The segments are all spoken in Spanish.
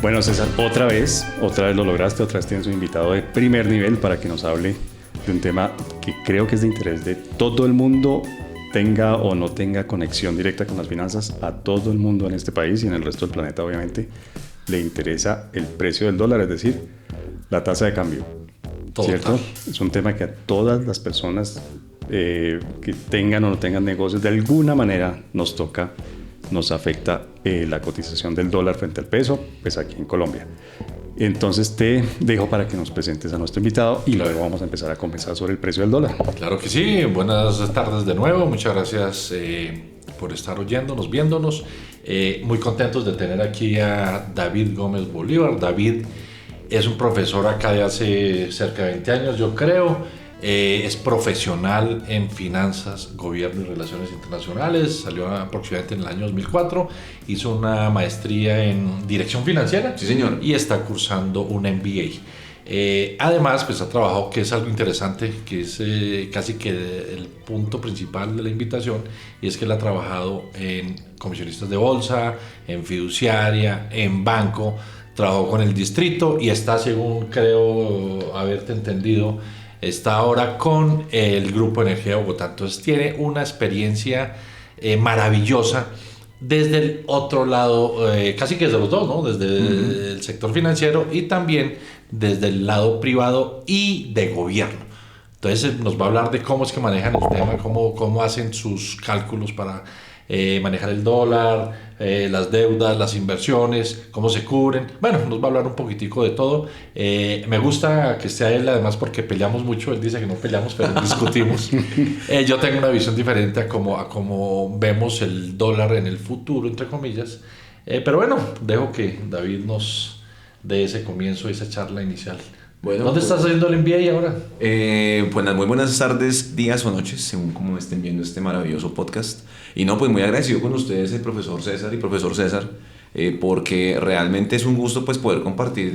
Bueno, César, otra vez lo lograste, otra vez tienes un invitado de primer nivel para que nos hable de un tema que creo que es de interés de todo el mundo, tenga o no tenga conexión directa con las finanzas. A todo el mundo en este país y en el resto del planeta, obviamente, le interesa el precio del dólar, es decir, la tasa de cambio. Total. ¿Cierto? Es un tema que a todas las personas que tengan o no tengan negocios, de alguna manera nos toca, nos afecta la cotización del dólar frente al peso, pues aquí en Colombia. Entonces te dejo para que nos presentes a nuestro invitado y luego vamos a empezar a conversar sobre el precio del dólar. Claro que sí, buenas tardes de nuevo, muchas gracias por estar oyéndonos, viéndonos. Muy contentos de tener aquí a David Gómez Bolívar. David es un profesor acá de hace cerca de 20 años, yo creo. Es profesional en finanzas, gobierno y relaciones internacionales. Salió aproximadamente en el año 2004. Hizo una maestría en dirección financiera. Sí, señor. Y está cursando un MBA. Además, pues ha trabajado, que es algo interesante, que es casi que el punto principal de la invitación, y es que él ha trabajado en comisionistas de bolsa, en fiduciaria, en banco. Trabajó con el distrito y está, según creo haberte entendido, está ahora con el Grupo Energía de Bogotá. Entonces tiene una experiencia maravillosa desde el otro lado, casi que desde los dos, ¿no? Desde el sector financiero y también desde el lado privado y de gobierno. Entonces nos va a hablar de cómo es que manejan el tema, cómo hacen sus cálculos para manejar el dólar, las deudas, las inversiones, cómo se cubren. Bueno, nos va a hablar un poquitico de todo. Me gusta que esté él, además, porque peleamos mucho. Él dice que no peleamos, pero discutimos. Yo tengo una visión diferente a cómo vemos el dólar en el futuro, entre comillas. Pero bueno, dejo que David nos dé ese comienzo, esa charla inicial. Bueno, ¿Dónde estás haciendo el MBA ahora? Muy buenas tardes, días o noches, según como estén viendo este maravilloso podcast. Y no, pues muy agradecido con ustedes, el profesor César y profesor César, porque realmente es un gusto pues poder compartir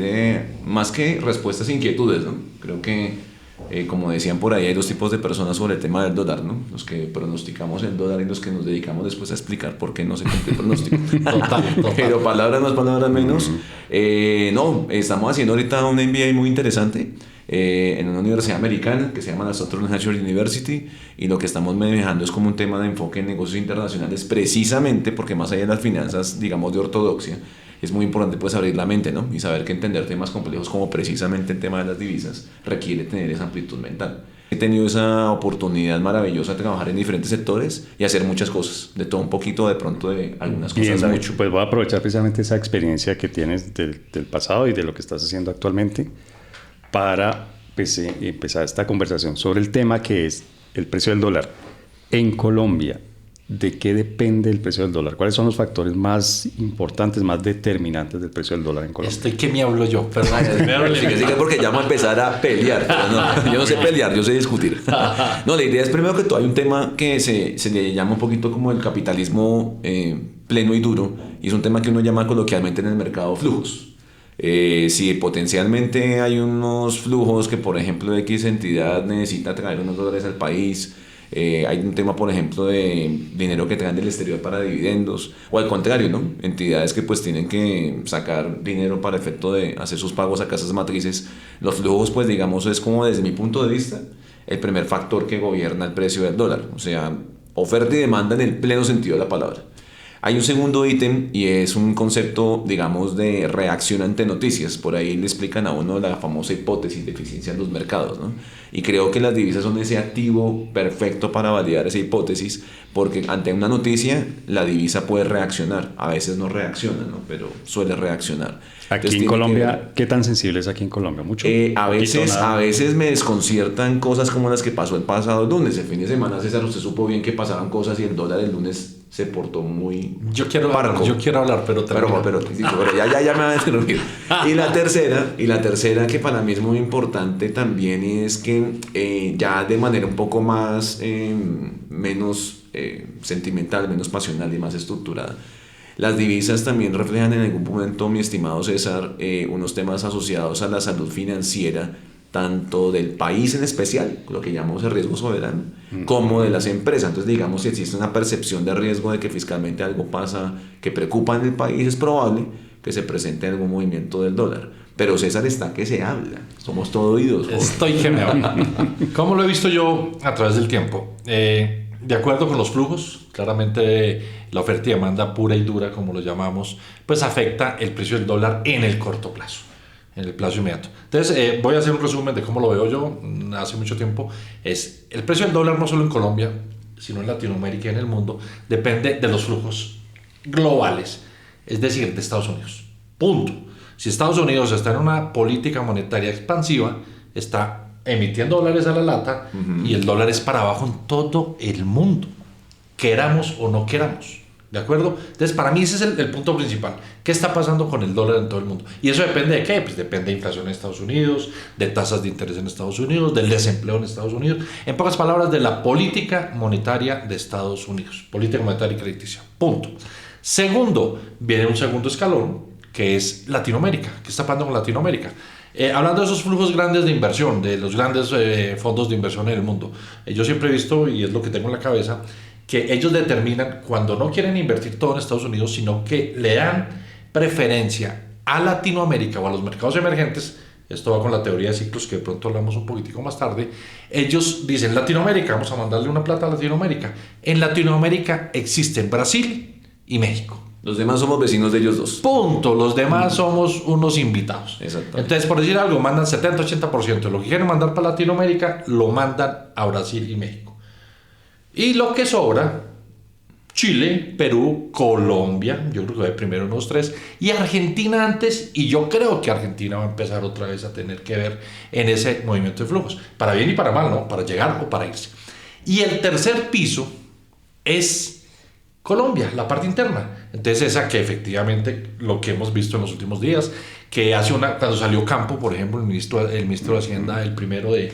más que respuestas e inquietudes, ¿no? Creo que, como decían por ahí, hay dos tipos de personas sobre el tema del dólar, ¿no? Los que pronosticamos el dólar y los que nos dedicamos después a explicar por qué no se cumple el pronóstico. Total. Pero palabras más, palabras menos. No, estamos haciendo ahorita un MBA muy interesante en una universidad americana que se llama la Southern National University, y lo que estamos manejando es como un tema de enfoque en negocios internacionales, precisamente porque más allá de las finanzas, digamos, de ortodoxia, es muy importante pues abrir la mente, ¿no? Y saber que entender temas complejos como precisamente el tema de las divisas requiere tener esa amplitud mental. He tenido esa oportunidad maravillosa de trabajar en diferentes sectores y hacer muchas cosas, de todo un poquito, de pronto de algunas cosas Bien, mucho. pues voy a aprovechar precisamente esa experiencia que tienes del pasado y de lo que estás haciendo actualmente para pues, empezar esta conversación sobre el tema que es el precio del dólar en Colombia. ¿De qué depende el precio del dólar? ¿Cuáles son los factores más importantes, más determinantes del precio del dólar en Colombia? ¿Qué me hablo yo? Perdón. Sigue porque ya vamos a empezar a pelear. No, yo no sé pelear, yo sé discutir. No, la idea es primero que todo hay un tema que se le llama un poquito como el capitalismo pleno y duro, y es un tema que uno llama coloquialmente en el mercado flujos. Si potencialmente hay unos flujos que, por ejemplo, X entidad necesita traer unos dólares al país, hay un tema, por ejemplo, de dinero que traen del exterior para dividendos, o al contrario, ¿no? Entidades que pues tienen que sacar dinero para efecto de hacer sus pagos a casas matrices. Los flujos, pues digamos, es como desde mi punto de vista el primer factor que gobierna el precio del dólar, o sea, oferta y demanda en el pleno sentido de la palabra. Hay un segundo ítem y es un concepto, digamos, de reacción ante noticias. Por ahí le explican a uno la famosa hipótesis de eficiencia en los mercados, ¿no? Y creo que las divisas son ese activo perfecto para validar esa hipótesis, porque ante una noticia la divisa puede reaccionar. A veces no reacciona, ¿no? Pero suele reaccionar. Aquí en Colombia, ¿qué tan sensible es aquí en Colombia? ¿Mucho? A veces me desconciertan cosas como las que pasó el pasado lunes. El fin de semana, César, usted supo bien que pasaban cosas y el dólar el lunes se portó muy Yo quiero hablar, pero ya me van a interrumpir. Y la tercera que para mí es muy importante también es que ya de manera un poco más menos sentimental, menos pasional y más estructurada, las divisas también reflejan en algún momento, mi estimado César, unos temas asociados a la salud financiera, tanto del país en especial, lo que llamamos el riesgo soberano, como de las empresas. Entonces, digamos, si existe una percepción de riesgo de que fiscalmente algo pasa que preocupa en el país, es probable que que se presente algún movimiento del dólar. Pero César está que se habla, somos todo oídos. Estoy que me habla. ¿Cómo lo he visto yo a través del tiempo? De acuerdo con los flujos, claramente la oferta y demanda pura y dura, como lo llamamos, pues afecta el precio del dólar en el corto plazo, en el plazo inmediato. Entonces, voy a hacer un resumen de cómo lo veo yo hace mucho tiempo. Es el precio del dólar no solo en Colombia, sino en Latinoamérica y en el mundo, depende de los flujos globales, es decir, de Estados Unidos. Punto. Si Estados Unidos está en una política monetaria expansiva, está emitiendo dólares a la lata y el dólar es para abajo en todo el mundo, queramos o no queramos. ¿De acuerdo? Entonces, para mí ese es el punto principal. ¿Qué está pasando con el dólar en todo el mundo? ¿Y eso depende de qué? Pues depende de inflación en Estados Unidos, de tasas de interés en Estados Unidos, del desempleo en Estados Unidos. En pocas palabras, de la política monetaria de Estados Unidos. Política monetaria y crediticia. Punto. Segundo, viene un segundo escalón, que es Latinoamérica. ¿Qué está pasando con Latinoamérica? Hablando de esos flujos grandes de inversión, de los grandes fondos de inversión en el mundo, yo siempre he visto, y es lo que tengo en la cabeza, que ellos determinan cuando no quieren invertir todo en Estados Unidos, sino que le dan preferencia a Latinoamérica o a los mercados emergentes. Esto va con la teoría de ciclos que de pronto hablamos un poquitico más tarde. Ellos dicen, Latinoamérica, vamos a mandarle una plata a Latinoamérica. En Latinoamérica existen Brasil y México. Los demás somos vecinos de ellos dos. Punto. Los demás somos unos invitados. Exacto. Entonces, por decir algo, mandan 70-80% de lo que quieren mandar para Latinoamérica, lo mandan a Brasil y México. Y lo que sobra, Chile, Perú, Colombia, yo creo que va primero en los tres, y Argentina antes, y yo creo que Argentina va a empezar otra vez a tener que ver en ese movimiento de flujos, para bien y para mal, ¿no? Para llegar o para irse. Y el tercer piso es Colombia, la parte interna. Entonces esa que efectivamente lo que hemos visto en los últimos días, que cuando salió Campo, por ejemplo, el ministro de Hacienda, el primero de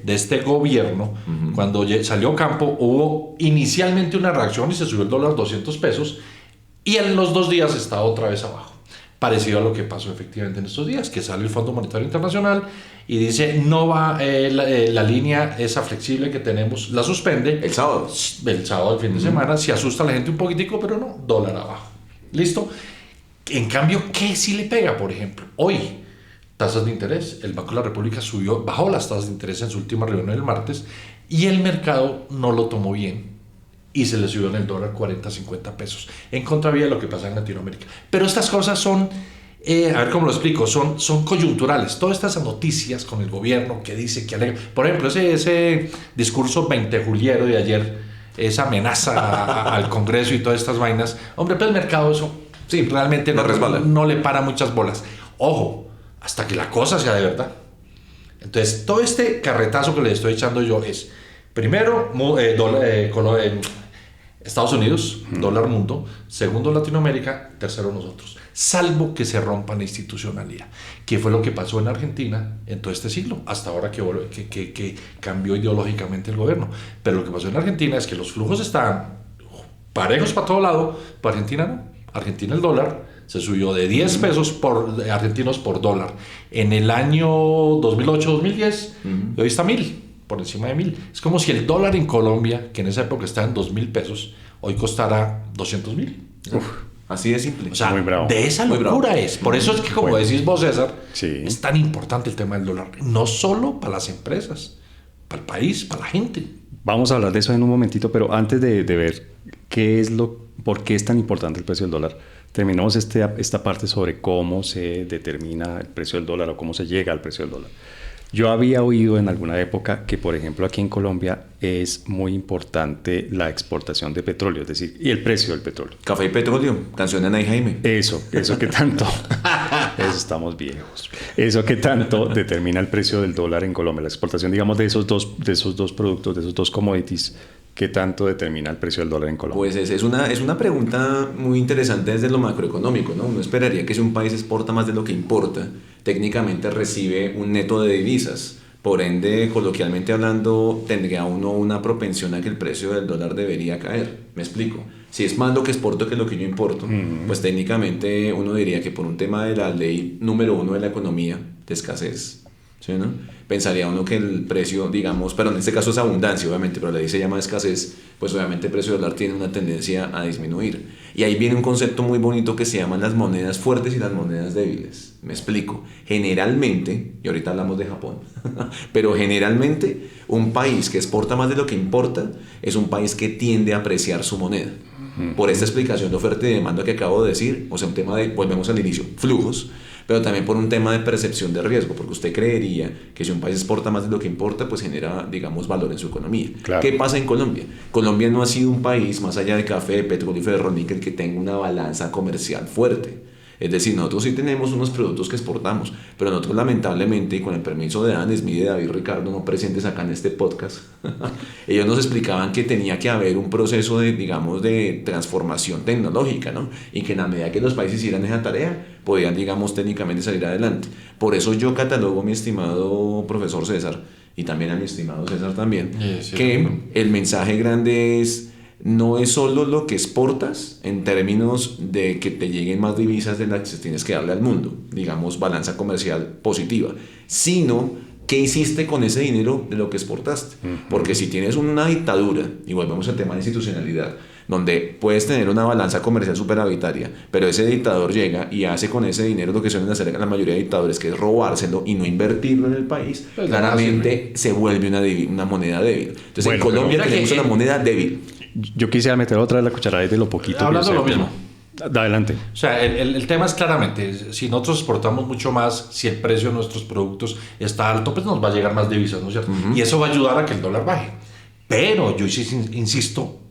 este gobierno, cuando salió Campo, hubo inicialmente una reacción y se subió el dólar 200 pesos y en los 2 días está otra vez abajo. Parecido a lo que pasó efectivamente en estos días, que sale el Fondo Monetario Internacional y dice, no va, la línea esa flexible que tenemos, la suspende. El sábado. El fin de semana, se asusta a la gente un poquitico, pero no, dólar abajo. ¿Listo? En cambio, ¿qué sí le pega? Por ejemplo, hoy, tasas de interés. El Banco de la República bajó las tasas de interés en su última reunión el martes y el mercado no lo tomó bien. Y se le subió en el dólar 40-50 pesos, en contravía de lo que pasa en Latinoamérica. Pero estas cosas son, a ver cómo lo explico, son coyunturales. Todas estas noticias con el gobierno que dice que alega, por ejemplo, ese discurso 20 juliero de ayer, esa amenaza al Congreso y todas estas vainas, hombre, pero el mercado eso sí, realmente no le para muchas bolas. Ojo, hasta que la cosa sea de verdad. Entonces, todo este carretazo que le estoy echando yo es, primero, Estados Unidos, dólar mundo, segundo Latinoamérica, tercero nosotros, salvo que se rompa la institucionalidad, que fue lo que pasó en Argentina en todo este siglo, hasta ahora que cambió ideológicamente el gobierno. Pero lo que pasó en Argentina es que los flujos estaban parejos para todo lado, para Argentina no. Argentina el dólar se subió de 10 pesos argentinos por dólar en el año 2008-2010, y hoy está 1.000. Por encima de 1.000. Es como si el dólar en Colombia, que en esa época estaba en 2.000 pesos, hoy costara 200.000. Así de simple. O sea, muy bravo. De esa locura es. Por eso es que, como decís vos, César, sí, es tan importante el tema del dólar. No solo para las empresas, para el país, para la gente. Vamos a hablar de eso en un momentito, pero antes de ver por qué es tan importante el precio del dólar, terminamos esta parte sobre cómo se determina el precio del dólar o cómo se llega al precio del dólar. Yo había oído en alguna época que, por ejemplo, aquí en Colombia es muy importante la exportación de petróleo, es decir, y el precio del petróleo. Café y petróleo, canción de Ana y Jaime. Eso que tanto, eso estamos viejos. Eso que tanto determina el precio del dólar en Colombia, la exportación, digamos, de esos dos productos, de esos dos commodities, ¿qué tanto determina el precio del dólar en Colombia? Pues es una pregunta muy interesante desde lo macroeconómico, ¿no? Uno esperaría que si un país exporta más de lo que importa, técnicamente recibe un neto de divisas. Por ende, coloquialmente hablando, tendría uno una propensión a que el precio del dólar debería caer. Me explico. Si es más lo que exporto que lo que yo importo, pues técnicamente uno diría que por un tema de la ley número 1 de la economía, de escasez, ¿sí, no? Pensaría uno que el precio, digamos, pero en este caso es abundancia, obviamente, pero la ley se llama escasez, pues obviamente el precio del dólar tiene una tendencia a disminuir. Y ahí viene un concepto muy bonito que se llaman las monedas fuertes y las monedas débiles. Me explico. Generalmente, y ahorita hablamos de Japón, pero generalmente un país que exporta más de lo que importa es un país que tiende a apreciar su moneda. Por esta explicación de oferta y demanda que acabo de decir, o sea, un tema de, volvemos al inicio, flujos, pero también por un tema de percepción de riesgo, porque usted creería que si un país exporta más de lo que importa, pues genera, digamos, valor en su economía. Claro. ¿Qué pasa en Colombia? Colombia no ha sido un país, más allá de café, petróleo y ferroníquel, que tenga una balanza comercial fuerte. Es decir, nosotros sí tenemos unos productos que exportamos, pero nosotros lamentablemente, y con el permiso de Dan Smith y de David Ricardo, no presentes acá en este podcast, ellos nos explicaban que tenía que haber un proceso de, digamos, de transformación tecnológica, ¿no? Y que en la medida que los países hicieran esa tarea, podían, digamos, técnicamente salir adelante. Por eso yo catalogo, mi estimado profesor César, y también a mi estimado César también, que el mensaje grande es: no es solo lo que exportas en términos de que te lleguen más divisas de las que tienes que darle al mundo, digamos balanza comercial positiva, sino qué hiciste con ese dinero de lo que exportaste. Porque si tienes una dictadura, y volvemos al tema de institucionalidad, donde puedes tener una balanza comercial superavitaria, pero ese dictador llega y hace con ese dinero lo que suelen hacer la mayoría de dictadores, que es robárselo y no invertirlo en el país, pues claramente se vuelve una moneda débil. Entonces, bueno, en Colombia tenemos una moneda débil. Yo quisiera meter otra vez la cucharada de lo poquito. Hablando de lo mismo. Adelante. O sea, el tema es claramente, si nosotros exportamos mucho más, si el precio de nuestros productos está alto, pues nos va a llegar más divisas, ¿no es cierto? Y eso va a ayudar a que el dólar baje. Pero yo insisto,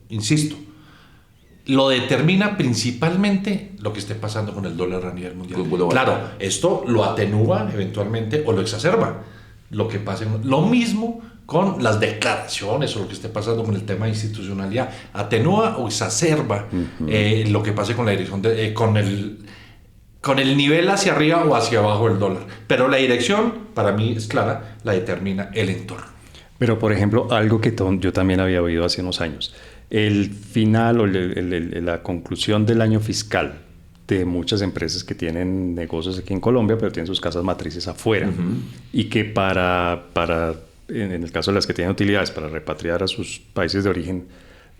lo determina principalmente lo que esté pasando con el dólar a nivel mundial. Claro, esto lo atenúa eventualmente o lo exacerba. Lo que pase, lo mismo con las declaraciones o lo que esté pasando con el tema de institucionalidad, atenúa o exacerba lo que pase con la dirección, con el nivel hacia arriba o hacia abajo del dólar. Pero la dirección, para mí es clara, la determina el entorno. Pero, por ejemplo, algo que yo también había oído hace unos años, el final o la conclusión del año fiscal de muchas empresas que tienen negocios aquí en Colombia, pero tienen sus casas matrices afuera, y que en el caso de las que tienen utilidades, para repatriar a sus países de origen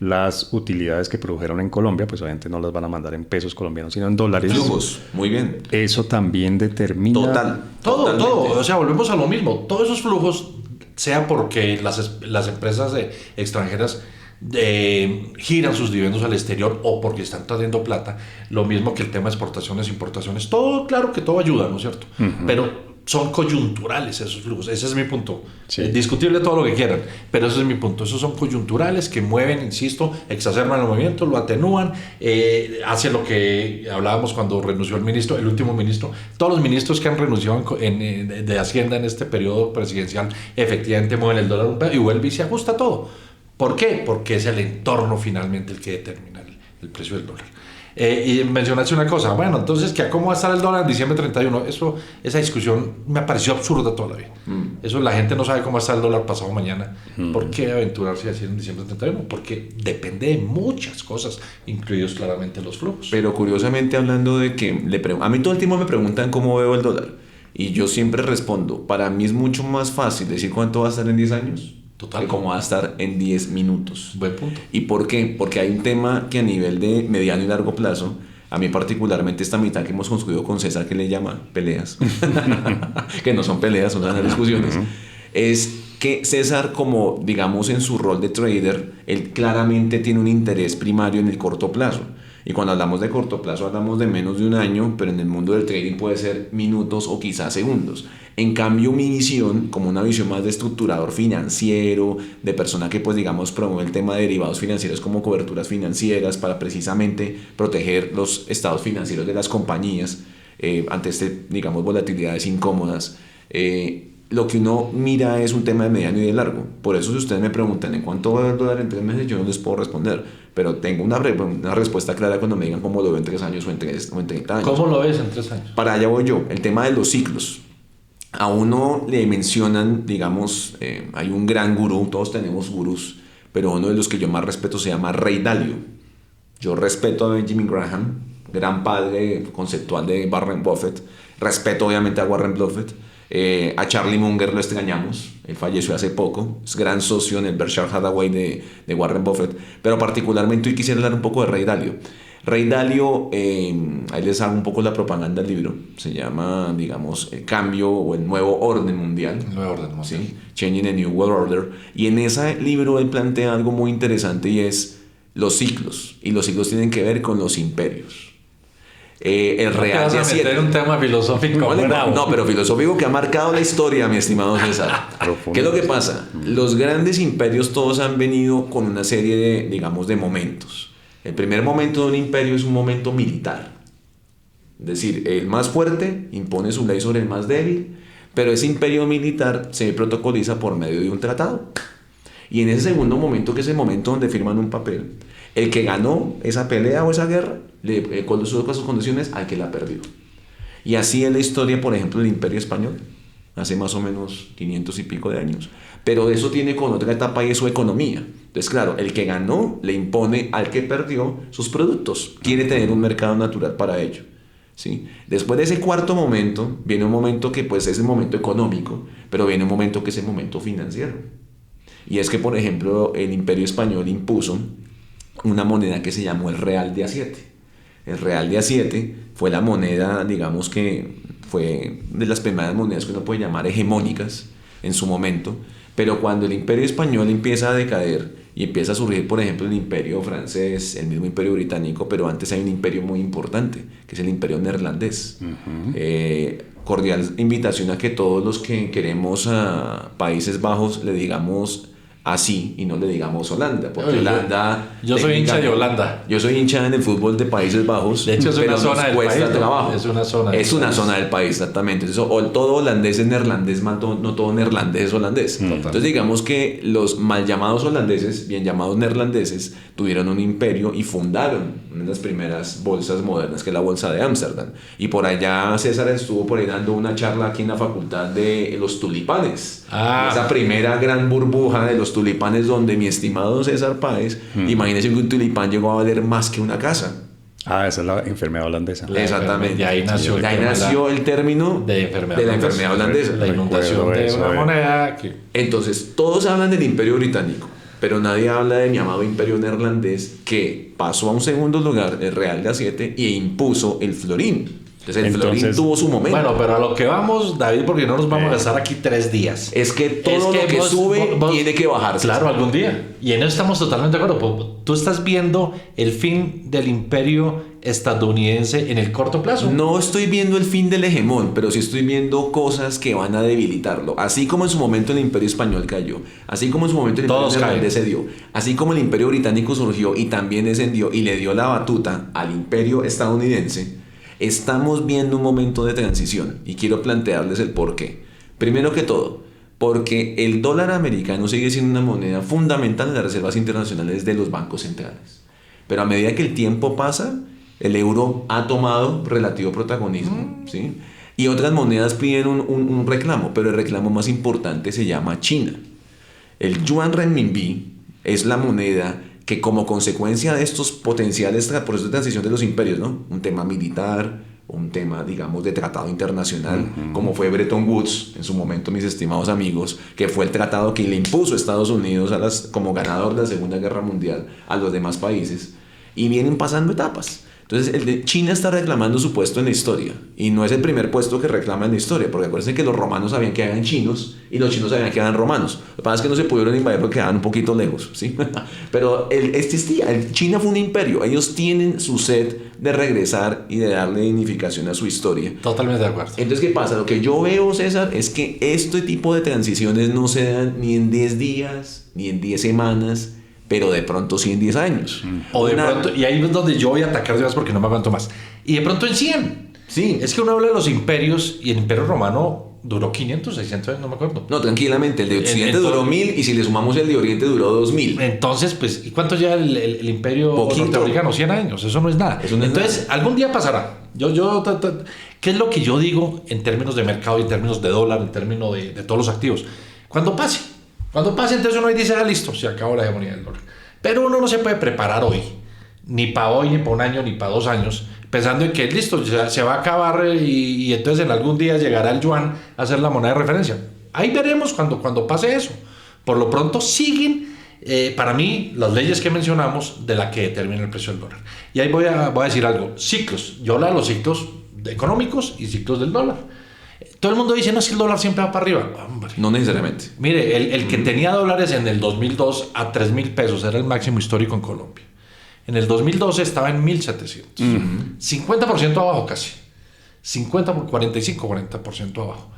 las utilidades que produjeron en Colombia, pues obviamente no las van a mandar en pesos colombianos, sino en dólares. Flujos, muy bien. Eso también determina... Todo. O sea, volvemos a lo mismo. Todos esos flujos, sea porque las empresas extranjeras giran sus dividendos al exterior o porque están trayendo plata, lo mismo que el tema de exportaciones, importaciones, todo, claro que todo ayuda, ¿no es cierto? Pero son coyunturales esos flujos, ese es mi punto. Sí. Discutible todo lo que quieran, pero ese es mi punto. Esos son coyunturales que mueven, insisto, exacerban el movimiento, lo atenúan, hacia lo que hablábamos cuando renunció el último ministro. Todos los ministros que han renunciado de Hacienda en este periodo presidencial efectivamente mueven el dólar y vuelve y se ajusta todo. ¿Por qué? Porque es el entorno finalmente el que determina el precio del dólar. Y mencionaste una cosa, bueno, entonces, ¿cómo va a estar el dólar en diciembre 31? Esa discusión me pareció absurda toda la vida. Eso, la gente no sabe cómo va a estar el dólar pasado mañana. ¿Por qué aventurarse a decir en diciembre 31? Porque depende de muchas cosas, incluidos claramente los flujos. Pero curiosamente, hablando de que a mí todo el tiempo me preguntan cómo veo el dólar, y yo siempre respondo, para mí es mucho más fácil decir cuánto va a estar en 10 años. Total. Que cómo va a estar en 10 minutos. Buen punto. ¿Y por qué? Porque hay un tema que a nivel de mediano y largo plazo, a mí particularmente esta mitad que hemos construido con César, que le llama peleas, que no son peleas, son las discusiones, es que César, como digamos en su rol de trader, él claramente tiene un interés primario en el corto plazo. Y cuando hablamos de corto plazo hablamos de menos de un año, pero en el mundo del trading puede ser minutos o quizás segundos. En cambio, mi visión, como una visión más de estructurador financiero, de persona que pues digamos promueve el tema de derivados financieros como coberturas financieras para precisamente proteger los estados financieros de las compañías ante digamos volatilidades incómodas, lo que uno mira es un tema de mediano y de largo. Por eso si ustedes me preguntan en cuánto va el dólar en 3 meses, yo no les puedo responder, pero tengo una respuesta clara cuando me digan cómo lo veo en 3 años o en 30 años. ¿Cómo lo ves en 3 años? Para allá voy yo, el tema de los ciclos. A uno le mencionan, digamos, hay un gran gurú, todos tenemos gurús, pero uno de los que yo más respeto se llama Ray Dalio. Yo respeto a Benjamin Graham, gran padre conceptual de Warren Buffett, respeto obviamente a Warren Buffett, A Charlie Munger lo extrañamos, él falleció hace poco, es gran socio en el Berkshire Hathaway de Warren Buffett, pero particularmente hoy quisiera hablar un poco de Ray Dalio. Ray Dalio, ahí les hago un poco la propaganda del libro, se llama, digamos, El Cambio o el Nuevo Orden Mundial. El Nuevo Orden Mundial. ¿Sí? Changing the New World Order. Y en ese libro él plantea algo muy interesante y es los ciclos. Y los ciclos tienen que ver con los imperios. El Real de Siete. Meter un tema filosófico. No, pero filosófico que ha marcado la historia, mi estimado César. ¿Qué es lo que pasa? Los grandes imperios todos han venido con una serie de, digamos, de momentos. El primer momento de un imperio es un momento militar. Es decir, el más fuerte impone su ley sobre el más débil, pero ese imperio militar se protocoliza por medio de un tratado. Y en ese segundo momento, que es el momento donde firman un papel, el que ganó esa pelea o esa guerra le condujo a sus condiciones al que la perdió. Y así es la historia, por ejemplo, del Imperio Español, hace más o menos 500 y pico de años. Pero eso tiene con otra etapa y es su economía. Entonces, claro, el que ganó le impone al que perdió sus productos. Quiere tener un mercado natural para ello. ¿Sí? Después de ese cuarto momento, viene un momento que pues es el momento económico, pero viene un momento que es el momento financiero. Y es que, por ejemplo, el Imperio Español impuso una moneda que se llamó el Real de A7. El Real de A7 fue la moneda, digamos que fue de las primeras monedas que uno puede llamar hegemónicas en su momento, pero cuando el Imperio Español empieza a decaer y empieza a surgir, por ejemplo, el Imperio francés, el mismo Imperio británico, pero antes hay un imperio muy importante, que es el Imperio neerlandés. Cordial invitación a que todos los que queremos a Países Bajos le digamos así y no le digamos Holanda, porque Holanda... Yo soy hincha de Holanda. Yo soy hincha en el fútbol de Países Bajos. De hecho, es una zona del país. Trabajo. Es una zona. Es una zona del país, exactamente. Todo holandés es neerlandés, no todo neerlandés es holandés. Entonces, digamos que los mal llamados holandeses, bien llamados neerlandeses, tuvieron un imperio y fundaron una de las primeras bolsas modernas, que es la bolsa de Ámsterdam. Y por allá César estuvo por ahí dando una charla aquí en la facultad de los tulipanes. Esa primera gran burbuja de los tulipanes, donde mi estimado César Páez, imagínese que un tulipán llegó a valer más que una casa. Esa es la enfermedad holandesa. Exactamente. Y ahí nació el término de la enfermedad holandesa. La inundación de una moneda. Entonces, todos hablan del Imperio Británico, pero nadie habla de mi amado Imperio Neerlandés, que pasó a un segundo lugar, el Real de A7, y impuso el florín. Entonces, el florín tuvo su momento. Bueno, pero a lo que vamos, David, porque no nos vamos a estar aquí 3 días. Es que todo lo que sube tiene que bajarse. Claro, algún día. Y en eso estamos totalmente de acuerdo. Tú estás viendo el fin del imperio estadounidense en el corto plazo. No estoy viendo el fin del hegemón, pero sí estoy viendo cosas que van a debilitarlo. Así como en su momento el Imperio Español cayó, así como en su momento el Imperio neerlandés se dio, así como el Imperio Británico surgió y también descendió y le dio la batuta al Imperio estadounidense. Estamos viendo un momento de transición y quiero plantearles el por qué. Primero que todo, porque el dólar americano sigue siendo una moneda fundamental en las reservas internacionales de los bancos centrales. Pero a medida que el tiempo pasa, el euro ha tomado relativo protagonismo, ¿sí? Y otras monedas piden un reclamo, pero el reclamo más importante se llama China. El yuan renminbi es la moneda que, como consecuencia de estos potenciales procesos de transición de los imperios, ¿no? Un tema militar, un tema, digamos, de tratado internacional, como fue Bretton Woods en su momento, mis estimados amigos, que fue el tratado que le impuso a Estados Unidos como ganador de la Segunda Guerra Mundial a los demás países, y vienen pasando etapas. Entonces, el de China está reclamando su puesto en la historia, y no es el primer puesto que reclama en la historia, porque acuérdense que los romanos sabían que eran chinos y los chinos sabían que eran romanos. Lo que pasa es que no se pudieron invadir porque quedaban un poquito lejos, ¿sí? Pero existía, China fue un imperio, ellos tienen su sed de regresar y de darle dignificación a su historia. Totalmente de acuerdo. Entonces, ¿qué pasa? Lo que yo veo, César, es que este tipo de transiciones no se dan ni en 10 días, ni en 10 semanas, pero de pronto sí en 10 años. O de pronto, y ahí es donde yo voy a atacar de más porque no me aguanto más. Y de pronto en 100. Sí. Es que uno habla de los imperios y el imperio romano duró 500, 600 años, no me acuerdo. No, tranquilamente, el de Occidente duró 1000 y si le sumamos el de Oriente duró 2000. Entonces, pues, ¿y cuánto ya el imperio norteamericano? 100 años, eso no es nada. Entonces, algún día pasará. ¿Qué es lo que yo digo en términos de mercado, en términos de dólar, en términos de todos los activos? Cuando pase, entonces uno ahí dice, listo, se acabó la hegemonía del dólar. Pero uno no se puede preparar hoy, ni para hoy, ni para un año, ni para 2 años, pensando en que listo, ya se va a acabar y entonces en algún día llegará el yuan a ser la moneda de referencia. Ahí veremos cuando pase eso. Por lo pronto siguen, para mí, las leyes que mencionamos de la que determina el precio del dólar. Y ahí voy a decir algo, ciclos. Yo hablo de los ciclos económicos y ciclos del dólar. Todo el mundo dice, no, es que el dólar siempre va para arriba. Hombre. No necesariamente. Mire, el que tenía dólares en el 2002 a 3.000 pesos era el máximo histórico en Colombia. En el 2012 estaba en 1.700. 50% abajo casi. 40% abajo.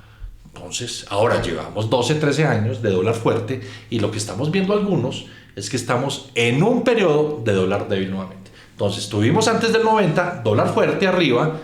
Entonces, ahora llevamos 12, 13 años de dólar fuerte y lo que estamos viendo algunos es que estamos en un periodo de dólar débil nuevamente. Entonces, tuvimos antes del 90 dólar fuerte arriba,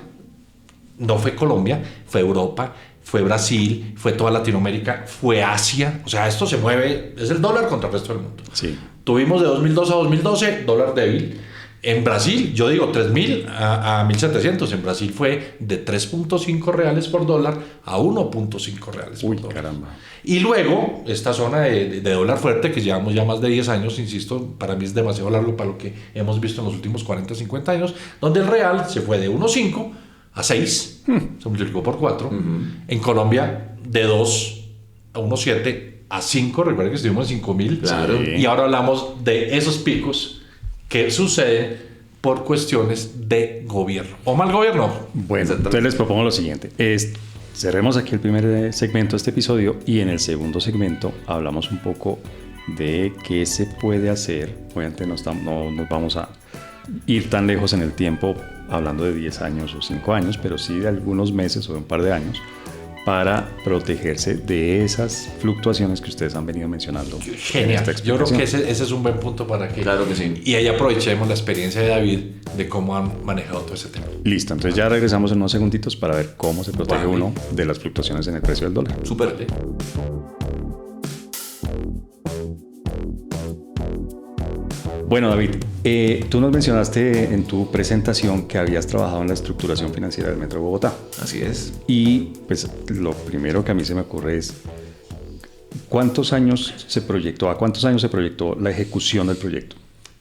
no fue Colombia, fue Europa, fue Brasil, fue toda Latinoamérica, fue Asia. O sea, esto se mueve, es el dólar contra el resto del mundo. Sí. Tuvimos de 2002 a 2012 dólar débil. En Brasil, yo digo 3.000 a 1.700. En Brasil fue de 3.5 reales por dólar a 1.5 reales por dólar. Caramba. Y luego, esta zona de dólar fuerte, que llevamos ya más de 10 años, insisto, para mí es demasiado largo para lo que hemos visto en los últimos 40, 50 años, donde el real se fue de 1.5 a 6, se multiplicó por 4. En Colombia, de 2 a 1.7 a 5, recuerden que estuvimos en 5.000. Claro. Y ahora hablamos de esos picos que suceden por cuestiones de gobierno o mal gobierno. Bueno, entonces les propongo lo siguiente. Cerremos aquí el primer segmento de este episodio y en el segundo segmento hablamos un poco de qué se puede hacer. Obviamente no nos vamos a ir tan lejos en el tiempo hablando de 10 años o 5 años, pero sí de algunos meses o de un par de años para protegerse de esas fluctuaciones que ustedes han venido mencionando. Genial. Yo creo que ese es un buen punto para que... Claro que sí. Y ahí aprovechemos la experiencia de David de cómo han manejado todo ese tema. Listo, entonces ya regresamos en unos segunditos para ver cómo se protege uno de las fluctuaciones en el precio del dólar. Súper. Bueno, David, tú nos mencionaste en tu presentación que habías trabajado en la estructuración financiera del Metro de Bogotá. Así es. Y pues lo primero que a mí se me ocurre es, ¿a cuántos años se proyectó la ejecución del proyecto?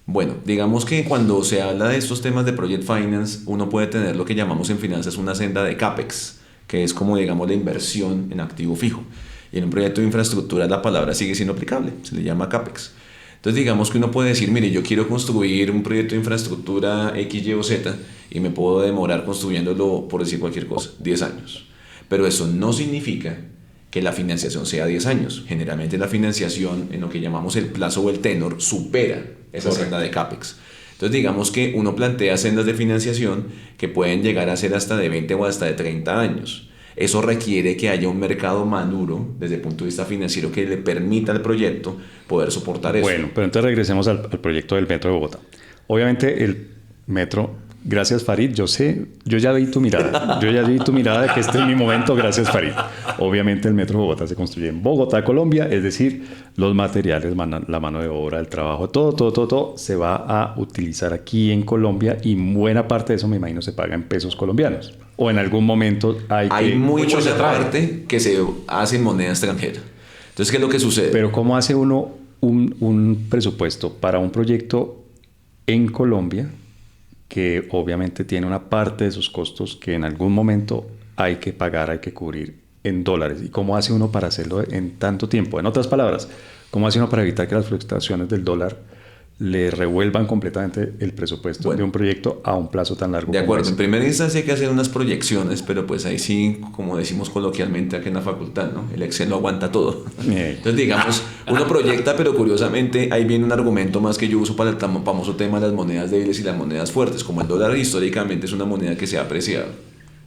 Bueno, digamos que cuando se habla de estos temas de Project Finance, uno puede tener lo que llamamos en finanzas una senda de CAPEX, que es como, digamos, la inversión en activo fijo. Y en un proyecto de infraestructura la palabra sigue siendo aplicable, se le llama CAPEX. Entonces digamos que uno puede decir, mire, yo quiero construir un proyecto de infraestructura X, Y o Z y me puedo demorar construyéndolo, por decir cualquier cosa, 10 años. Pero eso no significa que la financiación sea 10 años. Generalmente la financiación en lo que llamamos el plazo o el tenor supera esa senda de CAPEX. Entonces digamos que uno plantea sendas de financiación que pueden llegar a ser hasta de 20 o hasta de 30 años. Eso requiere que haya un mercado maduro desde el punto de vista financiero que le permita al proyecto poder soportar eso. Bueno, pero entonces regresemos al proyecto del Metro de Bogotá. Obviamente el metro, gracias Farid, yo ya vi tu mirada. Yo ya vi tu mirada de que este es mi momento, gracias Farid. Obviamente el Metro de Bogotá se construye en Bogotá, Colombia, es decir, los materiales, la mano de obra, el trabajo, todo se va a utilizar aquí en Colombia y buena parte de eso me imagino se paga en pesos colombianos. O en algún momento hay mucha parte que se hace en moneda extranjera. Entonces, ¿qué es lo que sucede? Pero ¿cómo hace uno un presupuesto para un proyecto en Colombia que obviamente tiene una parte de sus costos que en algún momento hay que pagar, hay que cubrir en dólares? ¿Y cómo hace uno para hacerlo en tanto tiempo? En otras palabras, ¿cómo hace uno para evitar que las fluctuaciones del dólar le revuelvan completamente el presupuesto de un proyecto a un plazo tan largo? De acuerdo, en primera instancia hay que hacer unas proyecciones, pero pues ahí sí, como decimos coloquialmente aquí en la facultad, ¿no? El Excel lo aguanta todo. Entonces digamos, uno proyecta, pero curiosamente ahí viene un argumento más que yo uso para el famoso tema de las monedas débiles y las monedas fuertes. Como el dólar históricamente es una moneda que se ha apreciado,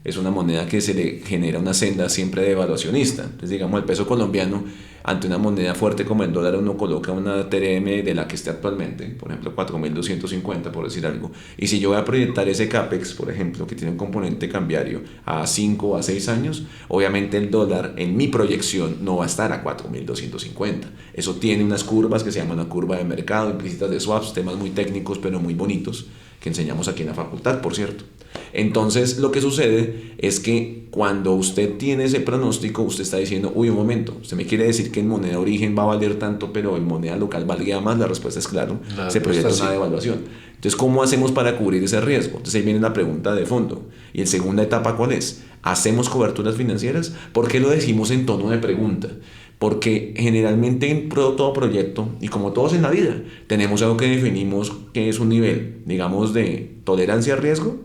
es una moneda que se le genera una senda siempre devaluacionista. Entonces digamos, el peso colombiano ante una moneda fuerte como el dólar, uno coloca una TRM de la que esté actualmente, por ejemplo 4.250 por decir algo, y si yo voy a proyectar ese CAPEX, por ejemplo, que tiene un componente cambiario a 5 o a 6 años, obviamente el dólar en mi proyección no va a estar a 4.250. Eso tiene unas curvas que se llaman una curva de mercado, implícitas de swaps, temas muy técnicos pero muy bonitos que enseñamos aquí en la facultad, por cierto. Entonces, lo que sucede es que cuando usted tiene ese pronóstico, usted está diciendo, uy, un momento, usted me quiere decir que en moneda de origen va a valer tanto, pero en moneda local valdría más. La respuesta es claro, se proyecta una devaluación. Entonces, ¿cómo hacemos para cubrir ese riesgo? Entonces, ahí viene la pregunta de fondo. Y en segunda etapa, ¿cuál es? ¿Hacemos coberturas financieras? ¿Por qué lo decimos en tono de pregunta? Porque generalmente en todo proyecto, y como todos en la vida, tenemos algo que definimos que es un nivel, digamos, de tolerancia a riesgo